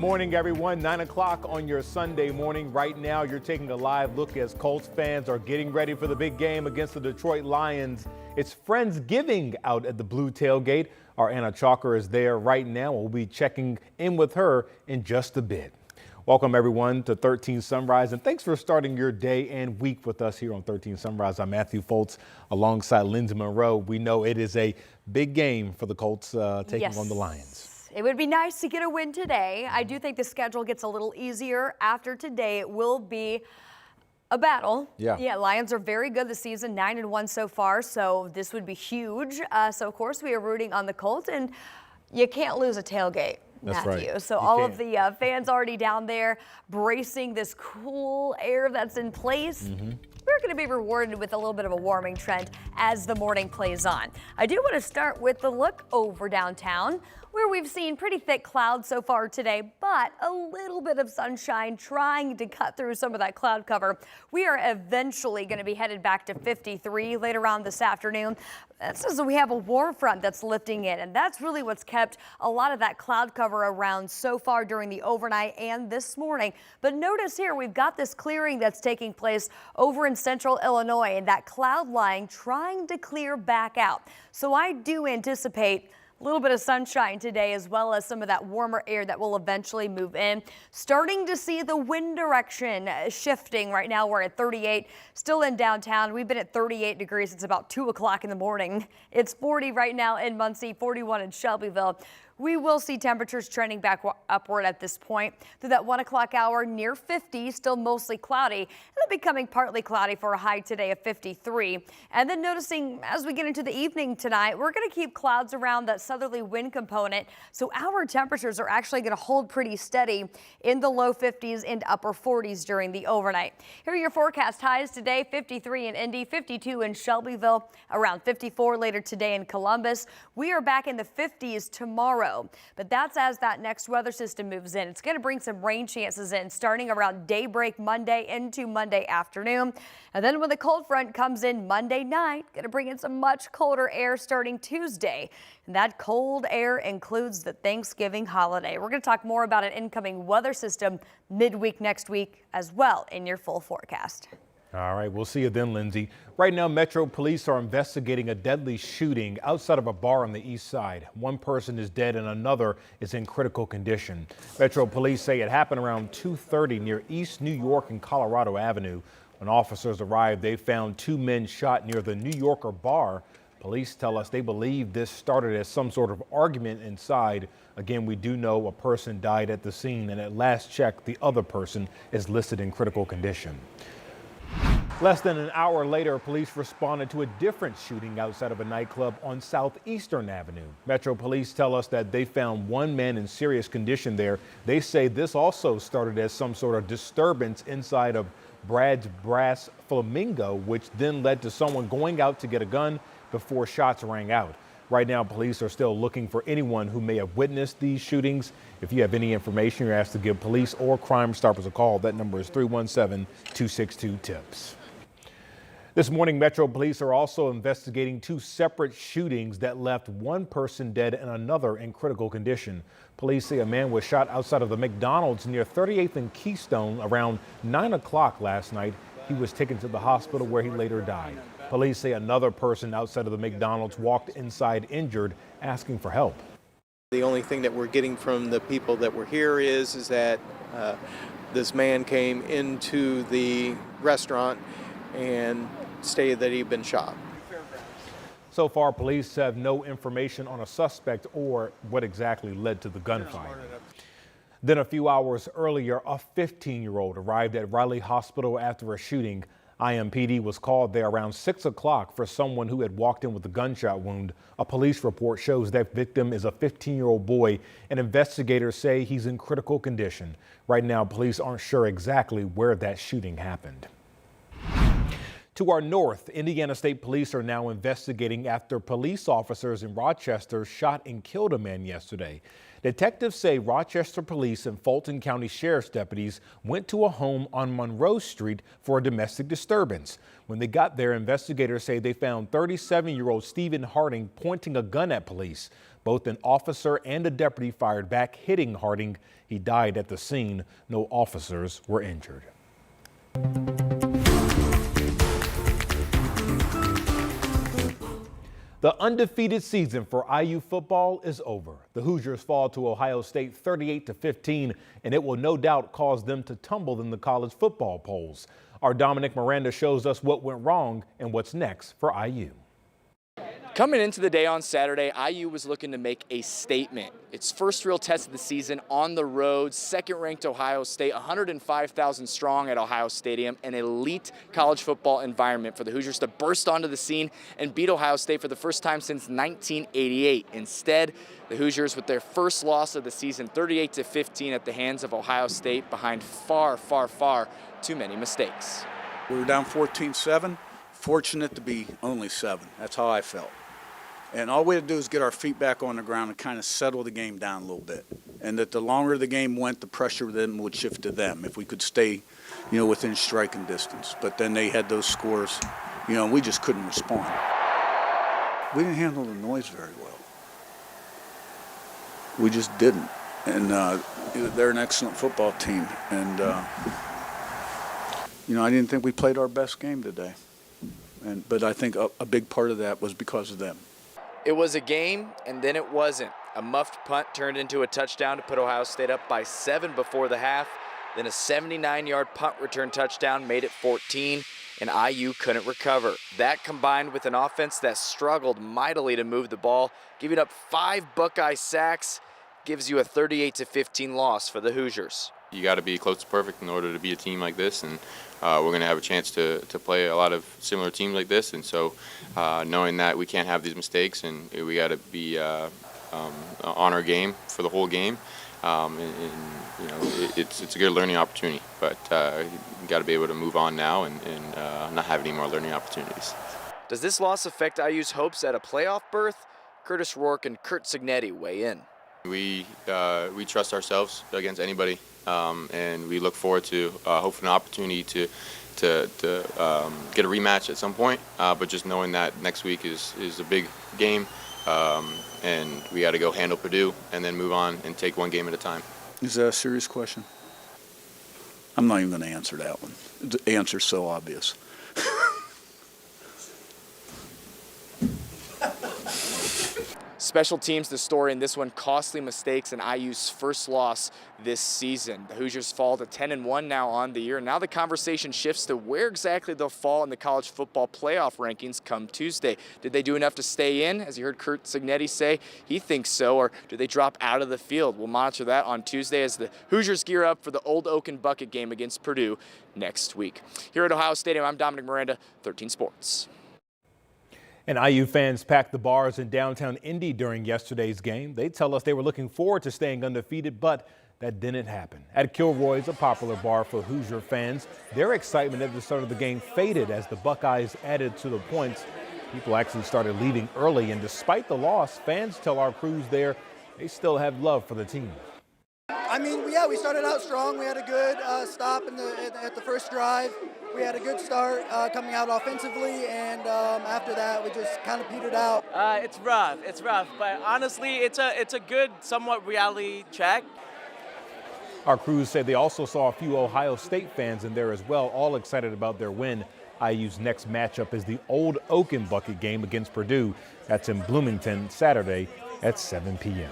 Morning, everyone. 9 o'clock on your Sunday morning. Right now, you're taking a live look as Colts fans are getting ready for the big game against the Detroit Lions. It's Friendsgiving out at the Blue Tailgate. Our Anna Chalker is there right now. We'll be checking in with her in just a bit. Welcome, everyone, to 13 Sunrise, and thanks for starting your day and week with us here on 13 Sunrise. I'm Matthew Foltz alongside Lindsay Monroe. We know it is a big game for the Colts taking on the Lions. It would be nice to get a win today. I do think the schedule gets a little easier after today. It will be a battle. Yeah, Lions are very good this season, 9-1 so far, so this would be huge. So, of course, we are rooting on the Colts, and you can't lose a tailgate. That's Matthew. right. So all of the fans already down there bracing this cool air that's in place. We're going to be rewarded with a little bit of a warming trend as the morning plays on. I do want to start with the look over downtown, where we've seen pretty thick clouds so far today, but a little bit of sunshine trying to cut through some of that cloud cover. We are eventually going to be headed back to 53 later on this afternoon. That's as we have a warm front that's lifting in, and that's really what's kept a lot of that cloud cover around so far during the overnight and this morning. But notice here, we've got this clearing that's taking place over in central Illinois, and that cloud line trying to clear back out. So I do anticipate a little bit of sunshine today, as well as some of that warmer air that will eventually move in. Starting to see the wind direction shifting. Right now we're at 38, still in downtown. We've been at 38 degrees. It's about 2 o'clock in the morning. It's 40 right now in Muncie, 41 in Shelbyville. We will see temperatures trending back upward at this point. Through that 1 o'clock hour, near 50, still mostly cloudy. It'll be becoming partly cloudy for a high today of 53. And then noticing as we get into the evening tonight, we're going to keep clouds around that southerly wind component. So our temperatures are actually going to hold pretty steady in the low 50s and upper 40s during the overnight. Here are your forecast highs today: 53 in Indy, 52 in Shelbyville, around 54 later today in Columbus. We are back in the 50s tomorrow. But that's as that next weather system moves in. It's going to bring some rain chances in starting around daybreak Monday into Monday afternoon. And then when the cold front comes in Monday night, going to bring in some much colder air starting Tuesday. And that cold air includes the Thanksgiving holiday. We're going to talk more about an incoming weather system midweek next week as well in your full forecast. All right, we'll see you then, Lindsay. Right now, Metro Police are investigating a deadly shooting outside of a bar on the east side. One person is dead and another is in critical condition. Metro Police say it happened around 2:30 near East New York and Colorado Avenue. When officers arrived, they found 2 men shot near the New Yorker bar. Police tell us they believe this started as some sort of argument inside. Again, we do know a person died at the scene, and at last check, the other person is listed in critical condition. Less than an hour later, police responded to a different shooting outside of a nightclub on Southeastern Avenue. Metro Police tell us that they found 1 man in serious condition there. They say this also started as some sort of disturbance inside of Brad's Brass Flamingo, which then led to someone going out to get a gun before shots rang out. Right now, police are still looking for anyone who may have witnessed these shootings. If you have any information, you're asked to give police or Crime Stoppers a call. That number is 317-262-TIPS. This morning, Metro Police are also investigating 2 separate shootings that left 1 person dead and another in critical condition. Police say a man was shot outside of the McDonald's near 38th and Keystone around 9 o'clock last night. He was taken to the hospital where he later died. Police say another person outside of the McDonald's walked inside injured, asking for help. The only thing that we're getting from the people that were here is that this man came into the restaurant and stated that he'd been shot. So far, police have no information on a suspect or what exactly led to the gunfire. Then a few hours earlier, a 15-year-old arrived at Riley Hospital after a shooting. IMPD was called there around 6 o'clock for someone who had walked in with a gunshot wound. A police report shows that victim is a 15-year-old boy, and investigators say he's in critical condition. Right now, police aren't sure exactly where that shooting happened. To our north, Indiana State Police are now investigating after police officers in Rochester shot and killed a man yesterday. Detectives say Rochester Police and Fulton County Sheriff's deputies went to a home on Monroe Street for a domestic disturbance. When they got there, investigators say they found 37-year-old Stephen Harding pointing a gun at police. Both an officer and a deputy fired back, hitting Harding. He died at the scene. No officers were injured. The undefeated season for IU football is over. The Hoosiers fall to Ohio State 38-15, and it will no doubt cause them to tumble in the college football polls. Our Dominic Miranda shows us what went wrong and what's next for IU. Coming into the day on Saturday, IU was looking to make a statement. Its first real test of the season on the road, second-ranked Ohio State, 105,000 strong at Ohio Stadium, an elite college football environment for the Hoosiers to burst onto the scene and beat Ohio State for the first time since 1988. Instead, the Hoosiers, with their first loss of the season, 38-15 at the hands of Ohio State, behind far, far, far too many mistakes. We were down 14-7, fortunate to be only 7. That's how I felt. And all we had to do is get our feet back on the ground and kind of settle the game down a little bit. And that the longer the game went, the pressure then would shift to them if we could stay, within striking distance. But then they had those scores, we just couldn't respond. We didn't handle the noise very well. We just didn't. And they're an excellent football team. And, I didn't think we played our best game today. But I think a big part of that was because of them. It was a game, and then it wasn't. A muffed punt turned into a touchdown to put Ohio State up by 7 before the half. Then a 79-yard punt return touchdown made it 14, and IU couldn't recover. That combined with an offense that struggled mightily to move the ball, giving up 5 Buckeye sacks, gives you a 38-15 loss for the Hoosiers. You got to be close to perfect in order to be a team like this, and we're going to have a chance to play a lot of similar teams like this. And so knowing that we can't have these mistakes and we got to be on our game for the whole game, it's a good learning opportunity. But you got to be able to move on now and not have any more learning opportunities. Does this loss affect IU's hopes at a playoff berth? Curtis Rourke and Kurt Signetti weigh in. We trust ourselves against anybody, and we look forward to hopefully an opportunity to get a rematch at some point. But just knowing that next week is a big game, and we got to go handle Purdue and then move on and take one game at a time. Is that a serious question? I'm not even going to answer that one. The answer's so obvious. Special teams, the story in this one, costly mistakes and IU's first loss this season. The Hoosiers fall to 10-1 now on the year. Now the conversation shifts to where exactly they'll fall in the college football playoff rankings come Tuesday. Did they do enough to stay in? As you heard Kurt Signetti say, he thinks so. Or do they drop out of the field? We'll monitor that on Tuesday as the Hoosiers gear up for the Old Oaken Bucket game against Purdue next week. Here at Ohio Stadium, I'm Dominic Miranda, 13 Sports. And IU fans packed the bars in downtown Indy during yesterday's game. They tell us they were looking forward to staying undefeated, but that didn't happen. At Kilroy's, a popular bar for Hoosier fans, their excitement at the start of the game faded as the Buckeyes added to the points. People actually started leaving early, and despite the loss, fans tell our crews there they still have love for the team. We started out strong. We had a good stop at the first drive. We had a good start coming out offensively, and after that, we just kind of petered out. It's rough, but honestly, it's a good, somewhat reality check. Our crews said they also saw a few Ohio State fans in there as well, all excited about their win. IU's next matchup is the Old Oaken Bucket game against Purdue. That's in Bloomington Saturday at 7 p.m.